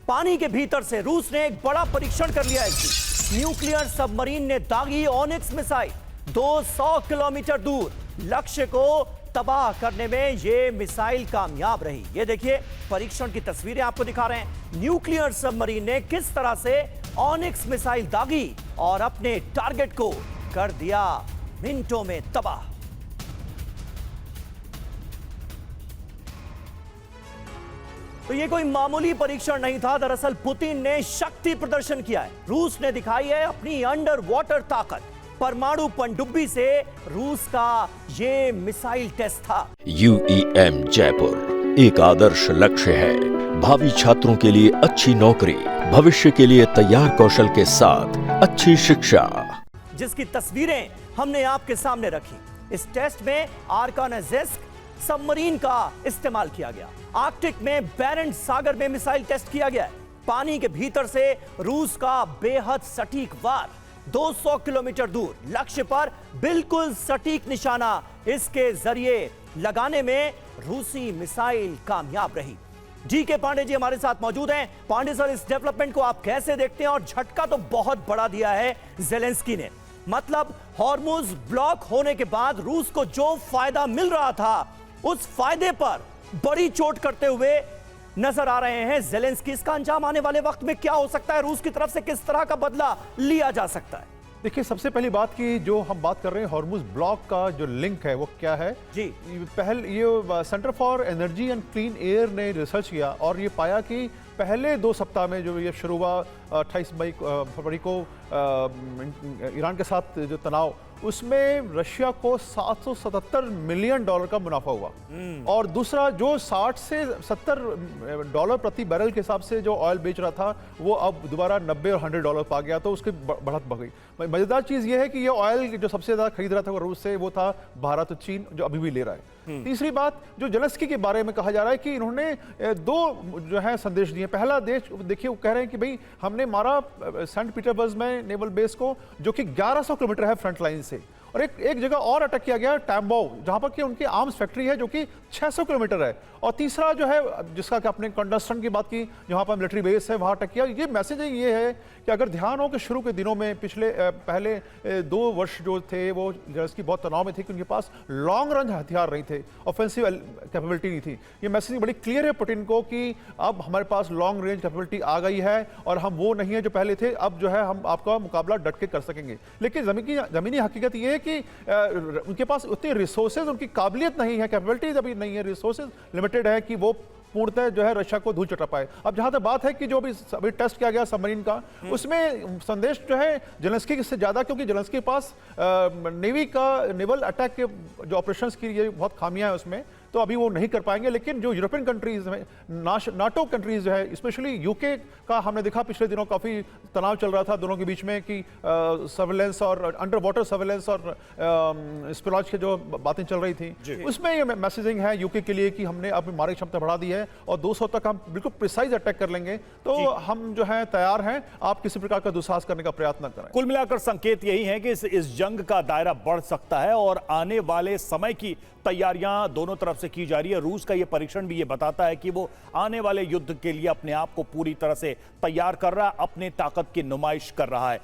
पानी के भीतर से रूस ने एक बड़ा परीक्षण कर लिया है। न्यूक्लियर सबमरीन ने दागी ऑनिक्स मिसाइल 200 किलोमीटर दूर लक्ष्य को तबाह करने में यह मिसाइल कामयाब रही। ये देखिए परीक्षण की तस्वीरें आपको दिखा रहे हैं। न्यूक्लियर सबमरीन ने किस तरह से ऑनिक्स मिसाइल दागी और अपने टारगेट को कर दिया मिनटों में तबाह। तो ये कोई मामूली परीक्षण नहीं था। दरअसल पुतिन ने शक्ति प्रदर्शन किया है। रूस ने दिखाई है अपनी अंडर वाटर ताकत। परमाणु पनडुब्बी से रूस का ये मिसाइल टेस्ट था। UEM जयपुर एक आदर्श लक्ष्य है। भावी छात्रों के लिए अच्छी नौकरी, भविष्य के लिए तैयार कौशल के साथ अच्छी शिक्षा, जिसकी तस्वीरें हमने आपके सामने रखी। इस टेस्ट में आर्कानजेस्क सबमरीन का इस्तेमाल किया गया। आर्कटिक में बैरेंट्स सागर में मिसाइल टेस्ट किया गया है। पानी के भीतर से रूस का बेहद सटीक वार 200 किलोमीटर दूर लक्ष्य पर बिल्कुल सटीक निशाना इसके जरिए लगाने में रूसी मिसाइल कामयाब रही। DK पांडे जी हमारे साथ मौजूद हैं। पांडे सर, इस डेवलपमेंट को आप कैसे देखते हैं? और झटका तो बहुत बड़ा दिया है जेलेंस्की ने। मतलब हॉर्मुज ब्लॉक होने के बाद रूस को जो फायदा मिल रहा था उस फायदे पर बड़ी चोट करते हुए नजर आ रहे हैं जेलेंस्की। इसका अंजाम आने वाले वक्त में क्या हो सकता है? रूस की तरफ से किस तरह का बदला लिया जा सकता है? देखिए, सबसे पहली बात की जो हम बात कर रहे हैं हॉर्मुज ब्लॉक का जो लिंक है वो क्या है जी। ये centre for energy and clean air ने रिसर्च किया और ये पाया कि पहले 2 सप्ताह में जो ये शुरू हुआ 28 फरवरी को ईरान के साथ जो तनाव, उसमें रशिया को $777 मिलियन का मुनाफा हुआ। और दूसरा जो 60 से $70 प्रति बैरल के हिसाब से जो ऑयल बेच रहा था वो अब दोबारा $90 और $100 पा गया, तो उसकी बढ़त बढ़ गई। मजेदार चीज ये है कि ये ऑयल जो सबसे ज्यादा खरीद रहा था वो रूस से, वो था भारत और चीन, जो अभी भी ले रहा है। तीसरी बात जो जेलेंस्की के बारे में कहा जा रहा है कि इन्होंने 2 जो है संदेश दिए। पहला देश देखिए, वो कह रहे हैं कि भाई हमने मारा सेंट पीटर्सबर्ग में नेवल बेस को, जो कि 1100 किलोमीटर है फ्रंट लाइन से। और एक जगह और अटैक किया गया टैम्बोव, जहां पर कि उनकी आर्म्स फैक्ट्री है जो कि 600 किलोमीटर है। और तीसरा जो है जिसका कि आपने कंडस्टन की बात की, जहां पर मिलिट्री बेस है, वहां अटैक किया। ये मैसेज ये है कि अगर ध्यान हो कि शुरू के दिनों में पहले 2 वर्ष जो थे वो जेलेंस्की बहुत तनाव में थे कि उनके पास लॉन्ग रेंज हथियार नहीं थे, ऑफेंसिव कैपेबिलिटी नहीं थी। ये मैसेज बड़ी क्लियर है पुतिन को कि अब हमारे पास लॉन्ग रेंज कैपेबिलिटी आ गई है और हम वो नहीं है जो पहले थे। अब जो है हम आपका मुकाबला डट के कर सकेंगे। लेकिन जमीनी हकीकत ये है कि उनके पास उतनी रिसोर्सेज, उनकी काबिलियत नहीं है, कैपेबिलिटीज अभी नहीं है, रिसोर्सेज लिमिटेड है कि वो पूर्णतः जो है रशिया को धूल चटा पाए। अब जहां तक बात है कि जो अभी टेस्ट किया गया सबमरीन का, उसमें संदेश जो है जेलेंस्की से ज्यादा, क्योंकि जेलेंस्की के पास नेवल अटैक के जो ऑपरेशंस की ये बहुत खामियां है उसमें, तो अभी वो नहीं कर पाएंगे। लेकिन जो यूरोपियन कंट्रीज में, नाटो कंट्रीज जो है, स्पेशली यूके का हमने देखा पिछले दिनों काफी तनाव चल रहा था दोनों के बीच में कि सर्वेलेंस और अंडर वाटर सर्वेलेंस और स्पियोनेज की जो बातें चल रही थी, उसमें ये मैसेजिंग है यूके के लिए कि हमने अब मारक क्षमता बढ़ा दी है और 200 तक हम बिल्कुल प्रिसाइज अटैक कर लेंगे, तो हम जो है तैयार हैं, आप किसी प्रकार का दुस्साहस करने का प्रयास न करें। कुल मिलाकर संकेत यही है कि इस जंग का दायरा बढ़ सकता है और आने वाले समय की तैयारियां दोनों तरफ से की जा रही है। रूस का यह परीक्षण भी ये बताता है कि वो आने वाले युद्ध के लिए अपने आप को पूरी तरह से तैयार कर रहा है, अपने ताकत की नुमाइश कर रहा है।